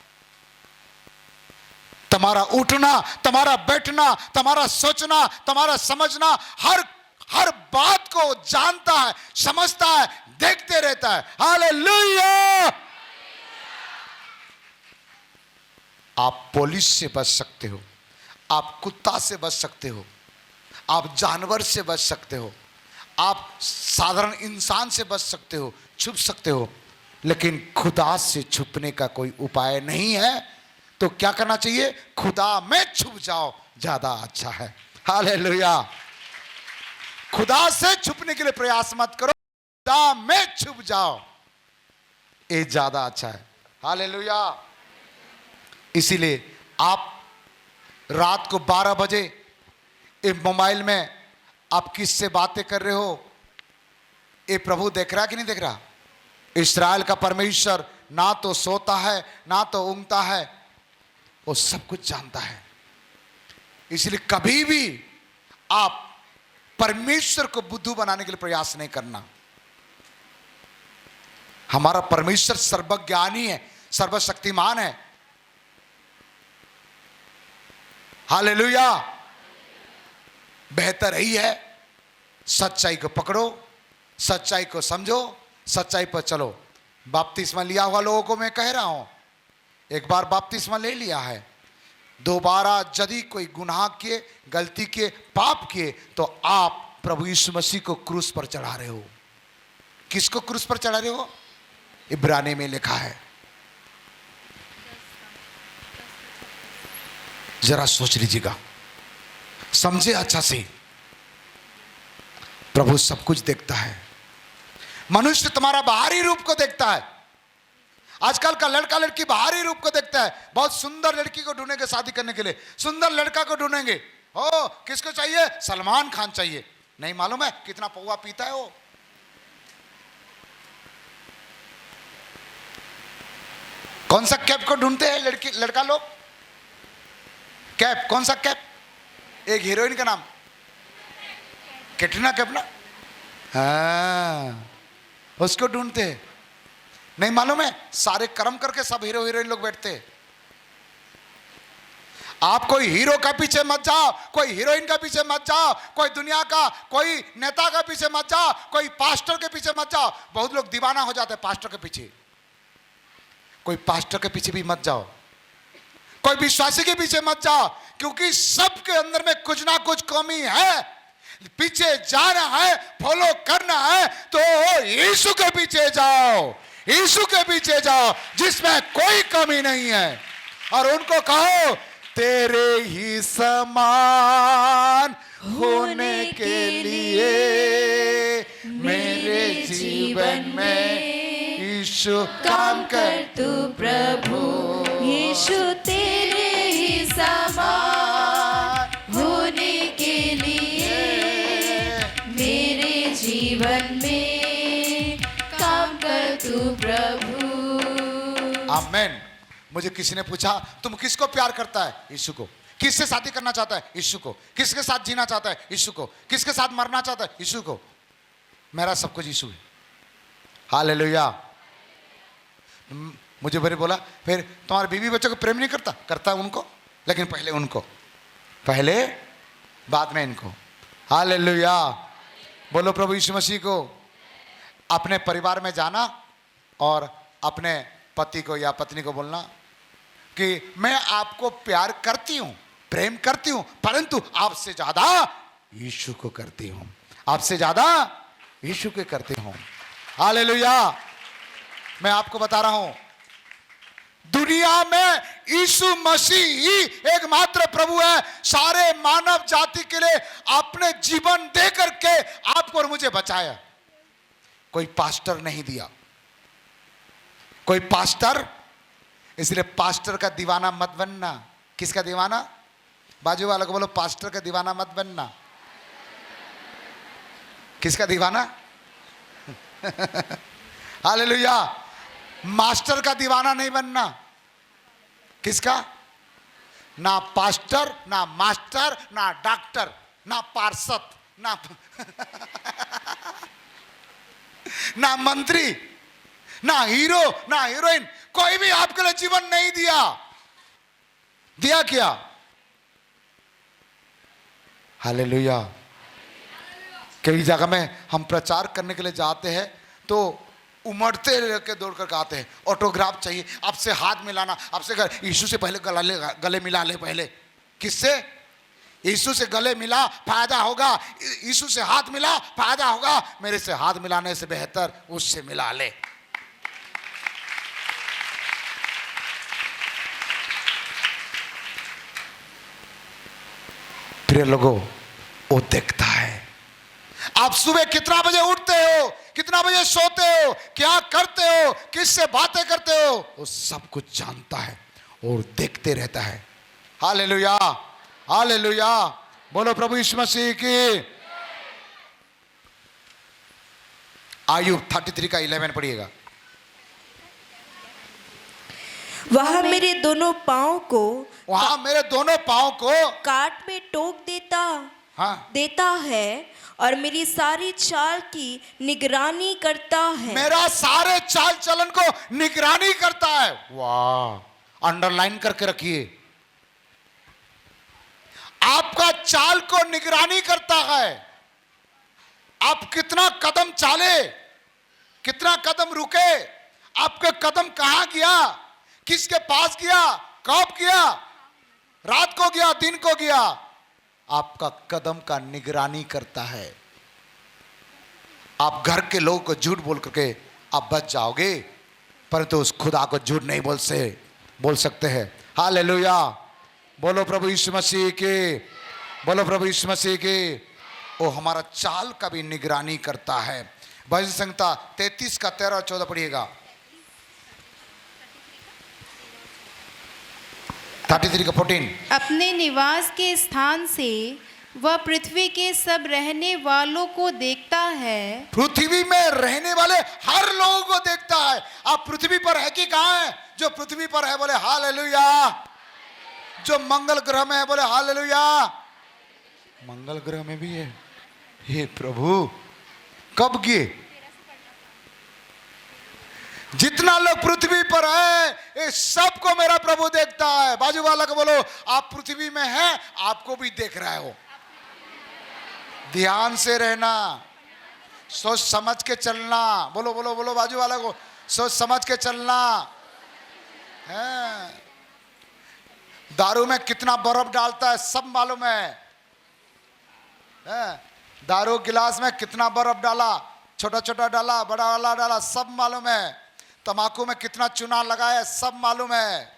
तुम्हारा उठना, तुम्हारा बैठना, तुम्हारा सोचना, तुम्हारा समझना, हर बात को जानता है, समझता है, देखते रहता है। हालेलुया। आप पुलिस से बच सकते हो, आप कुत्ता से बच सकते हो, आप जानवर से बच सकते हो, आप साधारण इंसान से बच सकते हो, छुप सकते हो, लेकिन खुदा से छुपने का कोई उपाय नहीं है। तो क्या करना चाहिए? खुदा में छुप जाओ, ज्यादा अच्छा है। हालेलुया। खुदा से छुपने के लिए प्रयास मत करो, खुदा में छुप जाओ, ये ज्यादा अच्छा है। हालेलुया। इसीलिए आप रात को 12 बजे मोबाइल में आप किससे बातें कर रहे हो, ये प्रभु देख रहा है कि नहीं देख रहा? इस्राएल का परमेश्वर ना तो सोता है ना तो ऊँगता है, वो सब कुछ जानता है। इसलिए कभी भी आप परमेश्वर को बुद्धू बनाने के लिए प्रयास नहीं करना। हमारा परमेश्वर सर्वज्ञानी है, सर्वशक्तिमान है। हालेलुया। बेहतर यही है, सच्चाई को पकड़ो, सच्चाई को समझो, सच्चाई पर चलो। बपतिस्मा लिया हुआ लोगों को मैं कह रहा हूं, एक बार बपतिस्मा ले लिया है, दोबारा यदि कोई गुनाह किए, गलती किए, पाप किए, तो आप प्रभु यीशु मसीह को क्रूस पर चढ़ा रहे हो। किसको क्रूस पर चढ़ा रहे हो? इब्रानी में लिखा है। जरा सोच लीजिएगा, समझे अच्छा से। प्रभु सब कुछ देखता है। मनुष्य तुम्हारा बाहरी रूप को देखता है। आजकल का लड़का लड़की बाहरी रूप को देखता है। बहुत सुंदर लड़की को ढूंढेंगे शादी करने के लिए, सुंदर लड़का को ढूंढेंगे। ओ, किसको चाहिए? सलमान खान चाहिए। नहीं मालूम है कितना पौवा पीता है वो। कौन सा कैप को ढूंढते हैं लड़का लोग? कैप, कौन सा कैप? एक हीरोइन का नाम कैटरीना कैफ ना? हाँ, उसको ढूंढते हैं। नहीं मालूम है सारे कर्म करके सब हीरो हीरोइन लोग बैठते हैं। आप कोई हीरो का पीछे मत जाओ, कोई हीरोइन का पीछे मत जाओ, कोई दुनिया का कोई नेता का पीछे मत जाओ, कोई पास्टर के पीछे मत जाओ। बहुत लोग दीवाना हो जाते हैं पास्टर के पीछे। कोई पास्टर के पीछे भी मत जाओ, कोई विश्वासी के पीछे मत जाओ, क्योंकि सबके अंदर में कुछ ना कुछ कमी है। पीछे जाना है, फॉलो करना है, तो यीशु के पीछे जाओ, यीशु के पीछे जाओ जिसमें कोई कमी नहीं है। और उनको कहो तेरे ही समान होने के लिए मेरे जीवन में यीशु काम कर। तू प्रभु यीशु तेरे ही समान होने के लिए मेरे जीवन में काम कर तू प्रभु। आमेन। मुझे किसी ने पूछा तुम किसको प्यार करता है? यीशु को। किससे शादी करना चाहता है? यीशु को। किसके साथ जीना चाहता है? यीशु को। किसके साथ मरना चाहता है? यीशु को। मेरा सब कुछ यीशु है। हालेलुया। मुझे बड़े बोला फिर तुम्हारे बीवी बच्चों को प्रेम नहीं करता? करता उनको, लेकिन पहले उनको, पहले बाद में इनको। हालेलुया। बोलो प्रभु यीशु मसीह को। अपने परिवार में जाना और अपने पति को या पत्नी को बोलना कि मैं आपको प्यार करती हूं, प्रेम करती हूं, परंतु आपसे ज्यादा यीशु को करती हूं, आपसे ज्यादा यीशु के करती हूं। हालेलुया। मैं आपको बता रहा हूं, दुनिया में यीशु मसीह ही एकमात्र प्रभु है। सारे मानव जाति के लिए अपने जीवन दे करके आपको और मुझे बचाया। कोई पास्टर नहीं दिया, कोई पास्टर। इसलिए पास्टर का दीवाना मत बनना। किसका दीवाना? बाजू वाला को बोलो पास्टर का दीवाना मत बनना। किसका दीवाना? हालेलुया। मास्टर का दीवाना नहीं बनना। किसका? ना पास्टर, ना मास्टर, ना डॉक्टर, ना पार्षद, ना ना मंत्री, ना हीरो, ना हीरोइन। कोई भी आपके लिए जीवन नहीं दिया। दिया क्या? हालेलुया। कई जगह में हम प्रचार करने के लिए जाते हैं तो उमड़ते रह के दौड़ कर आते हैं, ऑटोग्राफ चाहिए, आपसे हाथ मिलाना, आपसे यीशु से पहले गले मिला ले। पहले किससे? यीशु से गले मिला फायदा होगा, यीशु से हाथ मिला फायदा होगा, मेरे से हाथ मिलाने से बेहतर उससे मिला ले। प्रिय लोगों, वो देखता है आप सुबह कितना बजे उठते हो, कितना बजे सोते हो, क्या करते हो, किससे बातें करते हो, वो सब कुछ जानता है और देखते रहता है। Hallelujah, hallelujah. बोलो प्रभु यीशु मसीह की। आयुब 33 का 11 पढ़िएगा। वह मेरे दोनों पाँव को, वहां मेरे दोनों पाँव को काट में टोक हाँ, देता है और मेरी सारी चाल की निगरानी करता है। मेरा सारे चाल चलन को निगरानी करता है। वाह, अंडरलाइन करके रखिए। आपका चाल को निगरानी करता है। आप कितना कदम चाले, कितना कदम रुके, आपका कदम कहां गया, किसके पास गया, कब गया, रात को गया, दिन को गया, आपका कदम का निगरानी करता है। आप घर के लोगों को झूठ बोल करके आप बच जाओगे, परंतु उस खुदा को झूठ नहीं बोल सकते हैं। हालेलुया। बोलो प्रभु यीशु मसीह की, बोलो प्रभु यीशु मसीह की। वो हमारा चाल का भी निगरानी करता है। भजन संहिता 33 का 13 और 14 पढ़िएगा। 33 का 14। अपने निवास के स्थान से वह पृथ्वी के सब रहने वालों को देखता है। पृथ्वी में रहने वाले हर लोगों को देखता है। आप पृथ्वी पर है कि कहां है? जो पृथ्वी पर है बोले हालेलुया। जो मंगल ग्रह में है बोले हालेलुया। मंगल ग्रह में भी है। हे प्रभु, कब गए? जितना लोग पृथ्वी पर है, ये सबको मेरा प्रभु देखता है। बाजू वाला को बोलो, आप पृथ्वी में हैं, आपको भी देख रहे हो। ध्यान से रहना, सोच समझ के चलना। बोलो बोलो बोलो बाजू वाला को, सोच समझ के चलना है। दारू में कितना बर्फ डालता है सब मालूम है। दारू गिलास में कितना बर्फ डाला, छोटा छोटा डाला, बड़ा वाला डाला, सब मालूम है। तंबाकू में कितना चूना लगा है सब मालूम है।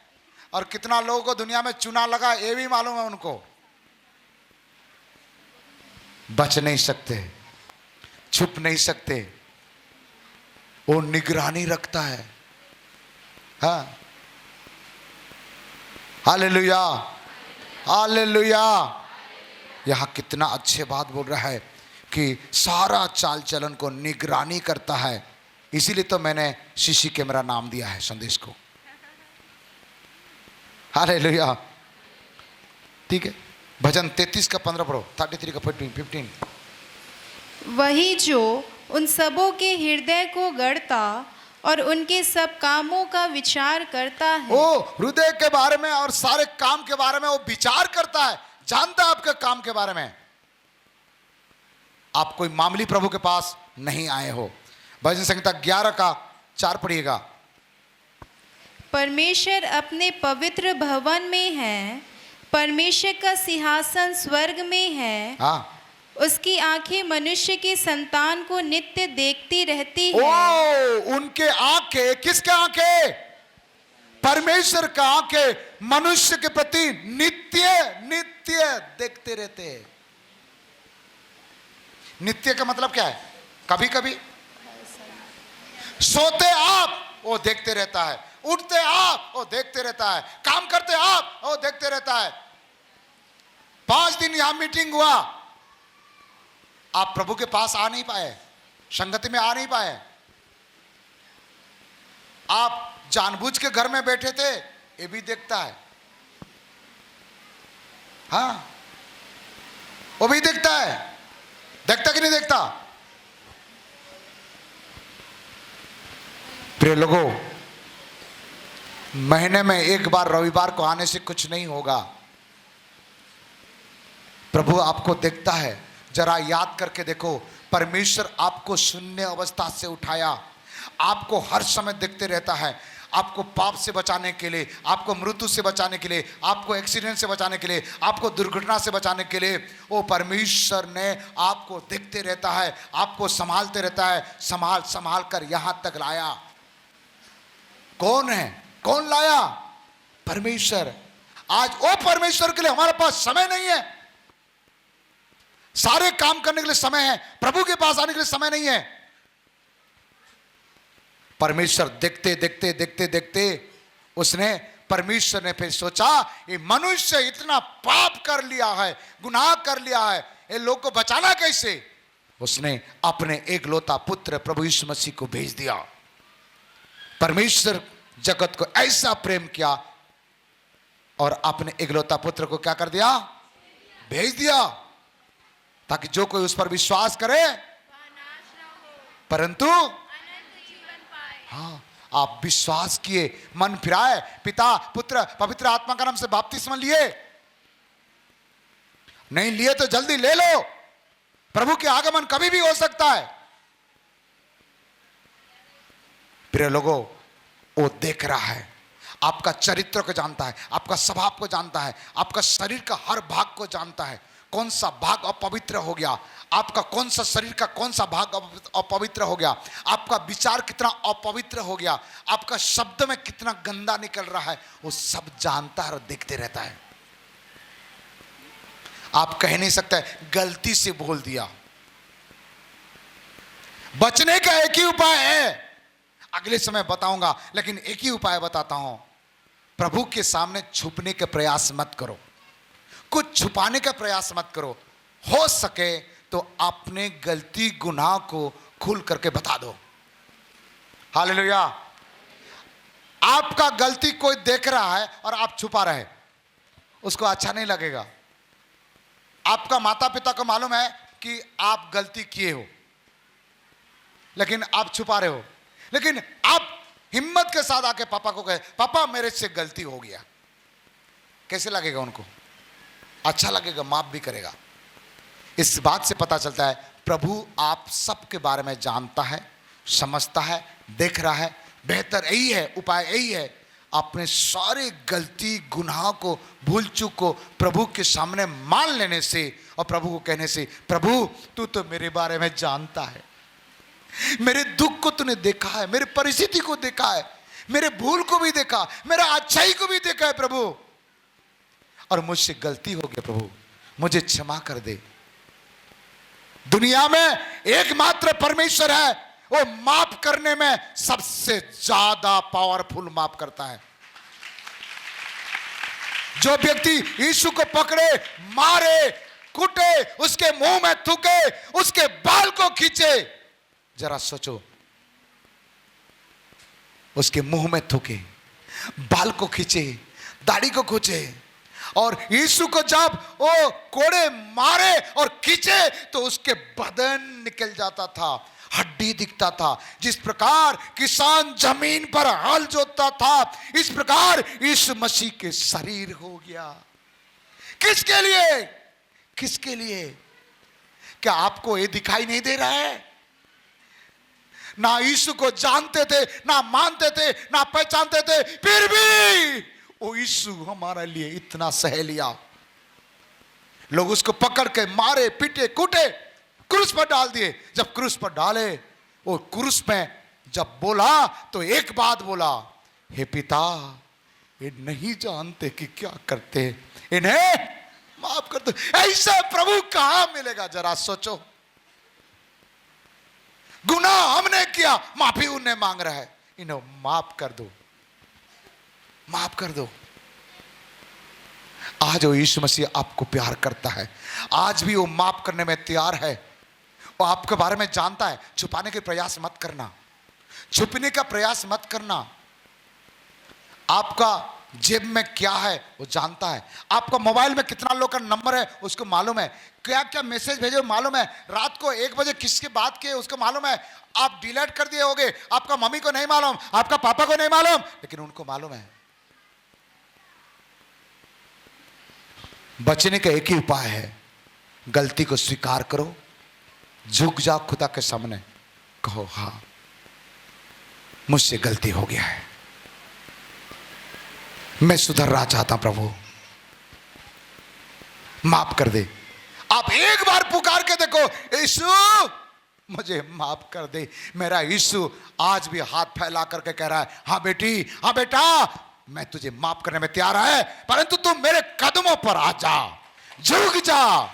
और कितना लोगों को दुनिया में चूना लगा ये भी मालूम है उनको। बच नहीं सकते, छुप नहीं सकते। वो निगरानी रखता है। हाँ, हालेलुया, हालेलुया। यहां कितना अच्छे बात बोल रहा है कि सारा चाल चलन को निगरानी करता है। इसीलिए तो मैंने शीशी कैमरा नाम दिया है संदेश को। हालेलुया। ठीक है, भजन 33 का 15 पढ़ो। 33 का 15। वही जो उन सबों के हृदय को गढ़ता और उनके सब कामों का विचार करता है। वो हृदय के बारे में और सारे काम के बारे में वो विचार करता है, जानता है आपके काम के बारे में। आप कोई मामूली प्रभु के पास नहीं आए हो। भजन संहिता 11 का 4 पढ़िएगा। परमेश्वर अपने पवित्र भवन में है, परमेश्वर का सिंहासन स्वर्ग में है। हाँ, उसकी आंखें मनुष्य की संतान को नित्य देखती रहती है। ओ, उनके आंखें, किसके आंखें? परमेश्वर का आंखें मनुष्य के प्रति नित्य नित्य देखते रहते हैं। नित्य का मतलब क्या है? कभी कभी सोते आप वो देखते रहता है, उठते आप वो देखते रहता है, काम करते आप वो देखते रहता है। 5 दिन यहां मीटिंग हुआ, आप प्रभु के पास आ नहीं पाए, संगति में आ नहीं पाए। आप जानबूझ के घर में बैठे थे, ये भी देखता है। हाँ, वो भी देखता है। देखता कि नहीं देखता? प्रिय लोगों, महीने में एक बार रविवार को आने से कुछ नहीं होगा। प्रभु आपको देखता है। जरा याद करके देखो, परमेश्वर आपको शून्य अवस्था से उठाया, आपको हर समय देखते रहता है। आपको पाप से बचाने के लिए, आपको मृत्यु से बचाने के लिए, आपको एक्सीडेंट से बचाने के लिए, आपको दुर्घटना से बचाने के लिए वो परमेश्वर ने आपको देखते रहता है, आपको संभालते रहता है। संभाल संभाल कर यहां तक लाया। कौन है? कौन लाया? परमेश्वर। आज वो परमेश्वर के लिए हमारे पास समय नहीं है। सारे काम करने के लिए समय है, प्रभु के पास आने के लिए समय नहीं है। परमेश्वर देखते देखते देखते देखते परमेश्वर ने फिर सोचा, ये मनुष्य इतना पाप कर लिया है, गुनाह कर लिया है, ये लोग को बचाना कैसे? उसने अपने एकलौता पुत्र प्रभु यीशु मसीह को भेज दिया। परमेश्वर जगत को ऐसा प्रेम किया और अपने एकलौता पुत्र को क्या कर दिया? भेज दिया, ताकि जो कोई उस पर विश्वास करे परंतु, हाँ, आप विश्वास किए, मन फिराए, पिता पुत्र पवित्र आत्मा का नाम से बपतिस्मा लिए, नहीं लिए तो जल्दी ले लो। प्रभु के आगमन कभी भी हो सकता है। प्रिय लोगों, वो देख रहा है, आपका चरित्र को जानता है, आपका स्वभाव को जानता है, आपका शरीर का हर भाग को जानता है। कौन सा भाग अपवित्र हो गया, आपका कौन सा शरीर का कौन सा भाग अपवित्र हो गया, आपका विचार कितना अपवित्र हो गया, आपका शब्द में कितना गंदा निकल रहा है, वो सब जानता है और देखते रहता है। आप कह नहीं सकते गलती से बोल दिया। बचने का एक ही उपाय है, अगले समय बताऊंगा, लेकिन एक ही उपाय बताता हूं। प्रभु के सामने छुपने के प्रयास मत करो, कुछ छुपाने का प्रयास मत करो। हो सके तो अपने गलती गुनाह को खुल करके बता दो। हालेलुया। आपका गलती कोई देख रहा है और आप छुपा रहे, उसको अच्छा नहीं लगेगा। आपका माता पिता को मालूम है कि आप गलती किए हो, लेकिन आप छुपा रहे हो। लेकिन आप हिम्मत के साथ आके पापा को कहे, पापा मेरे से गलती हो गया, कैसे लगेगा उनको? अच्छा लगेगा, माफ भी करेगा। इस बात से पता चलता है प्रभु आप सबके बारे में जानता है, समझता है, देख रहा है। बेहतर यही है, उपाय यही है, अपने सारे गलती गुनाह को, भूल चूक को प्रभु के सामने मान लेने से और प्रभु को कहने से, प्रभु तू तो मेरे बारे में जानता है, मेरे दुख को तूने देखा है, मेरे परिस्थिति को देखा है, मेरे भूल को भी देखा, मेरा अच्छाई को भी देखा है प्रभु, और मुझसे गलती हो गई प्रभु, मुझे क्षमा कर दे। दुनिया में एकमात्र परमेश्वर है, वो माफ करने में सबसे ज्यादा पावरफुल माफ करता है। जो व्यक्ति यीशु को पकड़े, मारे, कूटे, उसके मुंह में थूके, उसके बाल को खींचे, जरा सोचो, उसके मुंह में थूके, बाल को खींचे, दाढ़ी को खींचे, और यीशु को जब वो कोड़े मारे और खींचे तो उसके बदन निकल जाता था, हड्डी दिखता था। जिस प्रकार किसान जमीन पर हल जोतता था, इस प्रकार यीशु मसीह के शरीर हो गया। किसके लिए? किसके लिए? क्या आपको ये दिखाई नहीं दे रहा है? ना यीशु को जानते थे, ना मानते थे, ना पहचानते थे, फिर भी वो यीशु हमारे लिए इतना सह लिया। लोग उसको पकड़ के मारे, पीटे, कूटे, क्रूस पर डाल दिए। जब क्रूस पर डाले, वो क्रूस में जब बोला तो एक बात बोला, हे पिता, ये नहीं जानते कि क्या करते, इन्हें माफ कर दो। ऐसा प्रभु कहां मिलेगा? जरा सोचो। गुनाह हमने किया, माफी उन्हें मांग रहा है, इन्हें माफ कर दो, माफ कर दो। आज वो यीशु मसीह आपको प्यार करता है, आज भी वो माफ करने में तैयार है। वो आपके बारे में जानता है। छुपाने के प्रयास मत करना, छुपने का प्रयास मत करना। आपका जेब में क्या है वो जानता है। आपका मोबाइल में कितना लोग का नंबर है उसको मालूम है। क्या क्या मैसेज भेजे मालूम है। रात को 1 बजे किसके बात किए उसको मालूम है। आप डिलीट कर दिए होगे, आपका मम्मी को नहीं मालूम, आपका पापा को नहीं मालूम, लेकिन उनको मालूम है। बचने का एक ही उपाय है, गलती को स्वीकार करो, झुक जाओ खुदा के सामने, कहो हाँ मुझसे गलती हो गया है, मैं सुधरना चाहता हूं, प्रभु माफ कर दे। आप एक बार पुकार के देखो, यीशु मुझे माफ कर दे। मेरा यीशु आज भी हाथ फैला करके कह रहा है, हाँ बेटी, हाँ बेटा, मैं तुझे माफ करने में तैयार है, परंतु तुम मेरे कदमों पर आ जा, झुक जा,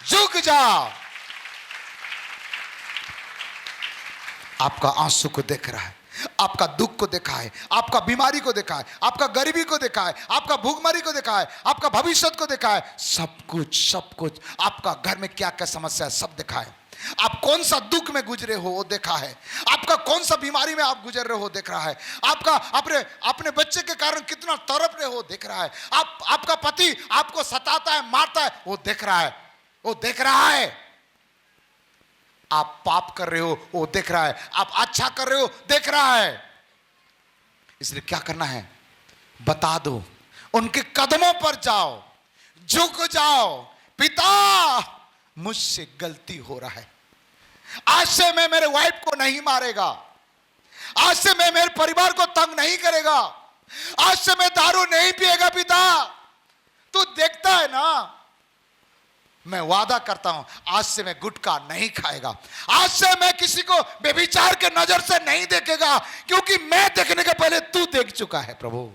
झुक जा। आपका आंसू को देख रहा है, आपका दुख को देखा है, आपका बीमारी को देखा है, आपका गरीबी को देखा है, आपका भूखमरी को देखा है, आपका भविष्य को देखा है, सब कुछ आपका घर में क्या क्या समस्या है सब देखा है। आप कौन सा दुख में गुजरे हो वो देखा है, आपका कौन सा बीमारी में आप गुजर रहे हो देख रहा है, आपका अपने बच्चे के कारण कितना तड़प रहे हो देख रहा है, आपका पति आपको सताता है, मारता है, वो देख रहा है, वो देख रहा है। आप पाप कर रहे हो वो देख रहा है, आप अच्छा कर रहे हो देख रहा है। इसलिए क्या करना है, बता दो, उनके कदमों पर जाओ, झुक जाओ, पिता मुझसे गलती हो रहा है, आज से मैं मेरे वाइफ को नहीं मारेगा, आज से मैं मेरे परिवार को तंग नहीं करेगा, आज से मैं दारू नहीं पिएगा। पिता तू देखता है ना, मैं वादा करता हूं आज से मैं गुटखा नहीं खाएगा, आज से मैं किसी को बेविचार के नजर से नहीं देखेगा, क्योंकि मैं देखने के पहले तू देख चुका है प्रभु।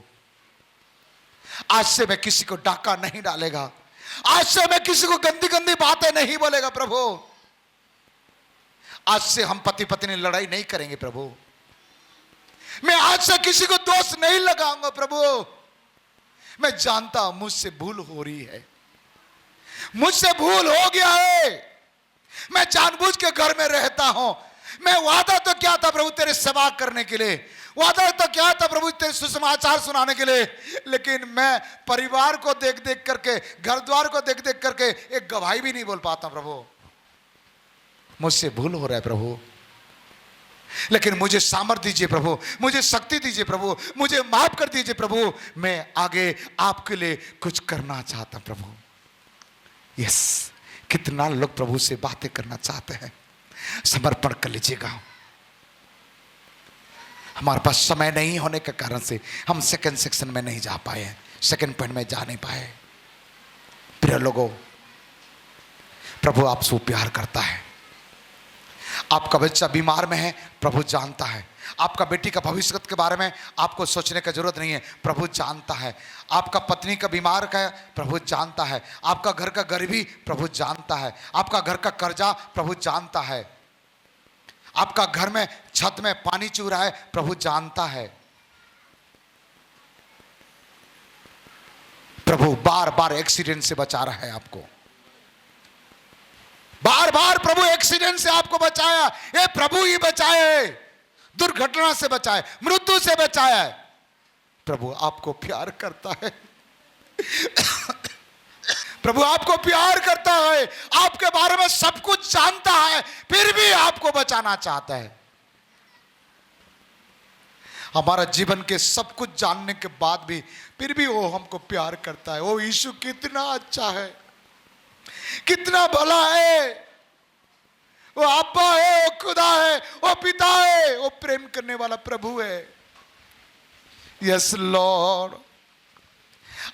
आज से मैं किसी को डाका नहीं डालेगा, आज से मैं किसी को गंदी गंदी बातें नहीं बोलेगा प्रभु। आज से हम पति पत्नी लड़ाई नहीं करेंगे प्रभु। मैं आज से किसी को दोष नहीं लगाऊंगा प्रभु। मैं जानता हूं मुझसे भूल हो रही है, मुझसे भूल हो गया है, मैं जानबूझ के घर में रहता हूं। मैं वादा तो क्या था प्रभु तेरे सेवा करने के लिए, वादा तो क्या था प्रभु तेरे सुसमाचार सुनाने के लिए, लेकिन मैं परिवार को देख देख करके, घर द्वार को देख देख करके एक गवाही भी नहीं बोल पाता प्रभु। मुझसे भूल हो रहा है प्रभु, लेकिन मुझे सामर्थ्य दीजिए प्रभु, मुझे शक्ति दीजिए प्रभु, मुझे माफ कर दीजिए प्रभु। मैं आगे आपके लिए कुछ करना चाहता हूं प्रभु। यस, कितना लोग प्रभु से बातें करना चाहते हैं, समर्पण कर लीजिएगा। हमारे पास समय नहीं होने के कारण से हम सेकंड सेक्शन में नहीं जा पाए हैं, सेकंड पॉइंट में जा नहीं पाए। प्रिय लोगों, प्रभु आपसे प्यार करता है। आपका बच्चा बीमार में है, प्रभु जानता है। आपका बेटी का भविष्य के बारे में आपको सोचने की जरूरत नहीं है, प्रभु जानता है। आपका पत्नी का बीमार का, प्रभु जानता है। आपका घर का गरीबी, प्रभु जानता है। आपका घर का कर्जा, प्रभु जानता है। आपका घर में छत में पानी चू रहा है, प्रभु जानता है। प्रभु बार बार एक्सीडेंट से बचा रहा है आपको, बार बार प्रभु एक्सीडेंट से आपको बचाया, ये प्रभु ही बचाए, दुर्घटना से बचाए, मृत्यु से बचाया। प्रभु आपको प्यार करता है, प्रभु आपको प्यार करता है, आपके बारे में सब कुछ जानता है, फिर भी आपको बचाना चाहता है। हमारा जीवन के सब कुछ जानने के बाद भी फिर भी वो हमको प्यार करता है। वो यीशु कितना अच्छा है, कितना भला है। वो अब्बा है, वो खुदा है, वो पिता है, वो प्रेम करने वाला प्रभु है। यस लॉर्ड,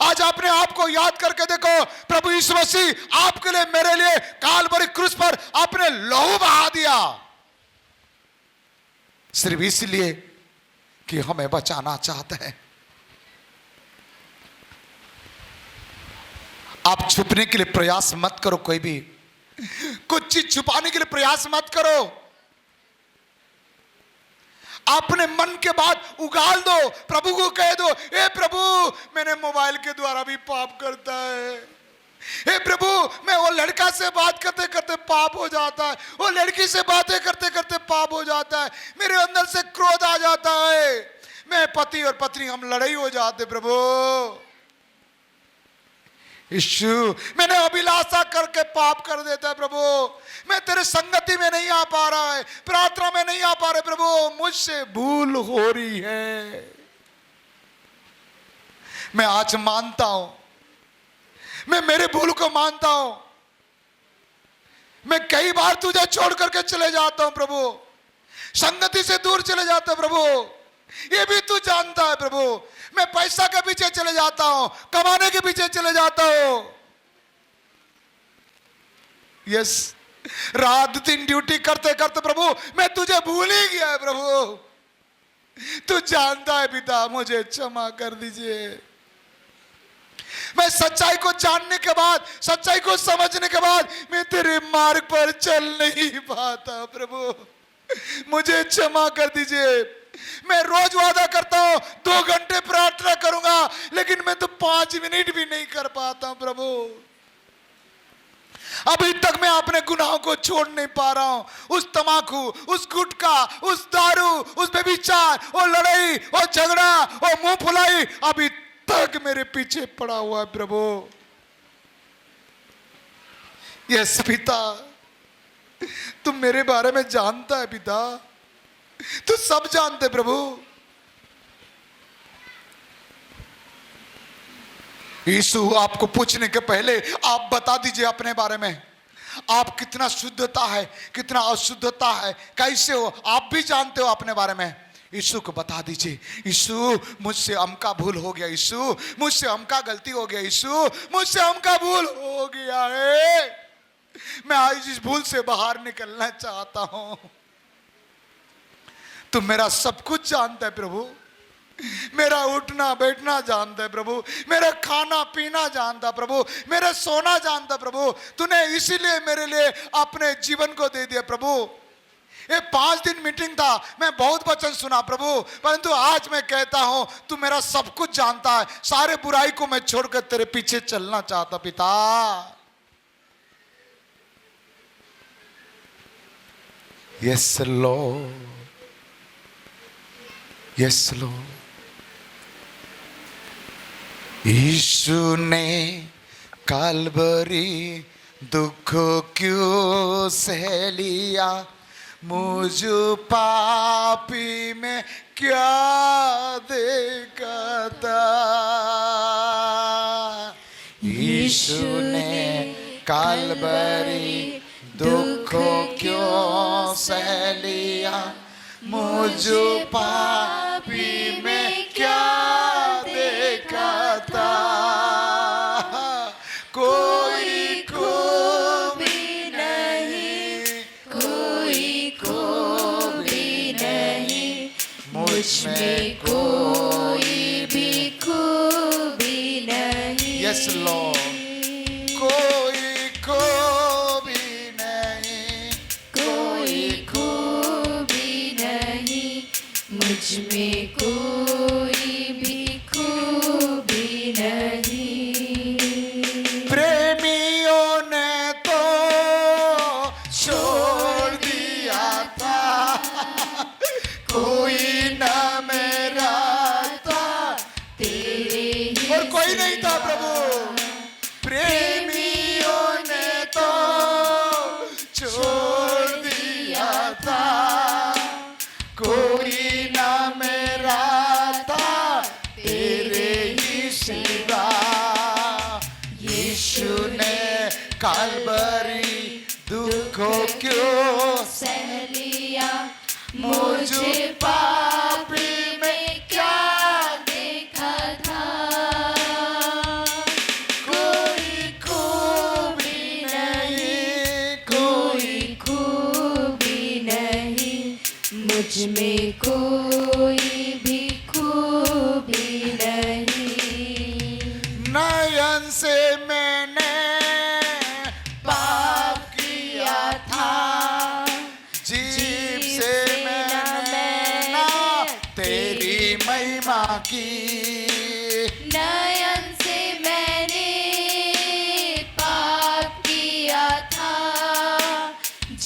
आज अपने आप को याद करके देखो, प्रभु यीशु मसीह आपके लिए, मेरे लिए कालवरी क्रूस पर आपने लहू बहा दिया, सिर्फ इसलिए कि हमें बचाना चाहते हैं। आप छुपने के लिए प्रयास मत करो, कोई भी कुछ चीज छुपाने के लिए प्रयास मत करो। अपने मन के बात उगाल दो, प्रभु को कह दो, ए प्रभु मैंने मोबाइल के द्वारा भी पाप करता है, हे प्रभु, मैं वो लड़का से बात करते करते पाप हो जाता है, वो लड़की से बातें करते करते पाप हो जाता है, मेरे अंदर से क्रोध आ जाता है, मैं पति और पत्नी हम लड़ाई हो जाते प्रभु। यीशु, मैंने अभिलाषा करके पाप कर देता है प्रभु, मैं तेरे संगति में नहीं आ पा रहा है, प्रार्थना में नहीं आ पा रहे प्रभु, मुझसे भूल हो रही है। मैं आज मानता हूं, मैं मेरे भूल को मानता हूं, मैं कई बार तुझे छोड़ करके चले जाता हूं प्रभु, संगति से दूर चले जाता हूं प्रभु, ये भी तू जानता है प्रभु। मैं पैसा के पीछे चले जाता हूं, कमाने के पीछे चले जाता हूं, यस, रात दिन ड्यूटी करते करते प्रभु मैं तुझे भूल ही गया है प्रभु। तू जानता है पिता, मुझे क्षमा कर दीजिए। मैं सच्चाई को जानने के बाद, सच्चाई को समझने के बाद मैं तेरे मार्ग पर चल नहीं पाता प्रभु, मुझे क्षमा कर दीजिए। मैं रोज वादा करता हूं 2 घंटे प्रार्थना करूंगा, लेकिन मैं तो 5 मिनट भी नहीं कर पाता प्रभु। अभी तक मैं अपने गुनाहों को छोड़ नहीं पा रहा हूं, उस तमाकू, उस गुटखा, उस दारू, उस व्यभिचार, वो लड़ाई, वो झगड़ा, वो मुंह फुलाई अभी तक मेरे पीछे पड़ा हुआ है प्रभु। यस पिता, तुम मेरे बारे में जानता है पिता, तू सब जानते प्रभु। यीशु, आपको पूछने के पहले आप बता दीजिए अपने बारे में, आप कितना शुद्धता है, कितना अशुद्धता है, कैसे हो, आप भी जानते हो अपने बारे में। यीशु को बता दीजिए, यीशु मुझसे अमका भूल हो गया, यीशु मुझसे अमका गलती हो गया, यीशु मुझसे अमका भूल हो गया है, मैं आज इस भूल से बाहर निकलना चाहता हूं। तुम मेरा सब कुछ जानता है प्रभु, मेरा उठना बैठना जानता है प्रभु, मेरा खाना पीना जानता प्रभु, मेरा सोना जानता प्रभु। तूने इसीलिए मेरे लिए अपने जीवन को दे दिया प्रभु। ये 5 दिन मीटिंग था, मैं बहुत वचन सुना प्रभु, परंतु आज मैं कहता हूं तू मेरा सब कुछ जानता है, सारे बुराई को मैं छोड़कर तेरे पीछे चलना चाहता पिता। Yes Lord, yes Lord. यीशु ने कलवरी दुख क्यों सह लिया, मुझ पापी में क्या देखा था। यीशु ने कलवरी दुख क्यों सह लिया, मुझ पापी में क्या देखा था। कोई खूबी नहीं, कोई खूबी नहीं, मुझ में कोई भी खूबी नहीं। यस लॉर्ड, कोई खूबी नहीं, कोई खूबी नहीं, मुझ में कोई भी खूबी नहीं। प्रेमियों ने तो छोड़ दिया था, कोई ना मेरा था, तेरे ही और कोई नहीं था प्रभु। प्रेमियों ने तो छोड़ दिया था, कोई ना मेरा था, तेरे ही सिवा। यीशु ने कलवरी दुखों क्यों सह लिया, मुझे पापी में क्या देखा था। कोई खूबी नहीं, कोई खूबी नहीं, मुझ में कोई भी खूबी नहीं। नयन से मैंने पाप किया था, जीभ से मैंने ना तेरी महिमा की। नयन से मैंने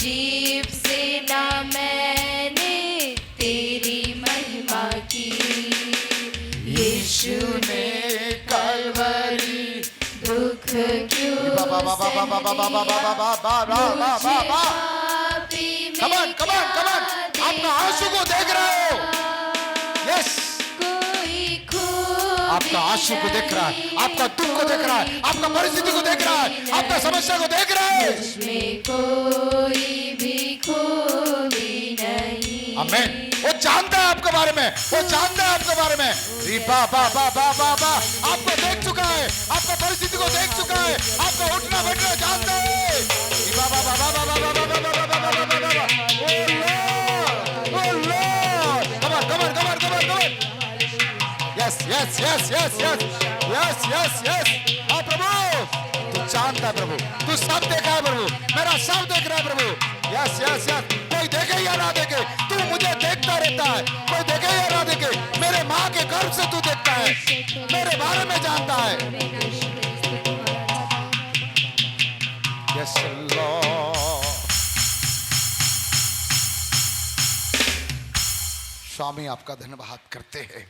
जीभ से ना मैंने तेरी महिमा की। यीशु ने कलवरी दुख क्यों कमान कमान कमान, आपका आंसू को देख रहे हो। यस, आपका आंसू को देख रहा है, आपका दुख को देख रहा है, आपका परिस्थिति को देख रहा है, आपका समस्या को देख रहा है। उसमें कोई भी खूबी नहीं। आमीन। वो जानता है आपके बारे में, वो जानता है आपके बारे में। बा बा बा बा बा बा, आपको देख चुका है, आपका परिस्थिति को देख चुका है, आपका उठना बैठना जानता है। बा बा बा बा बा बा बा बा बा बा बा बा बा। O Lord, come on come on come on come on come on. Yes yes yes yes yes yes yes yes. हाँ प्रभु, तू जानता है प्रभु, तू सब देखा है प्रभु, मेरा सब देख रहा है प्रभु। यस यस यस, कोई देखे या ना देखे, तू मुझे देखता रहता है। कोई देखे या ना देखे, मेरे माँ के गर्भ से तू देखता है, मेरे बारे में जानता है। Yes Lord. स्वामी आपका धन्यवाद करते हैं।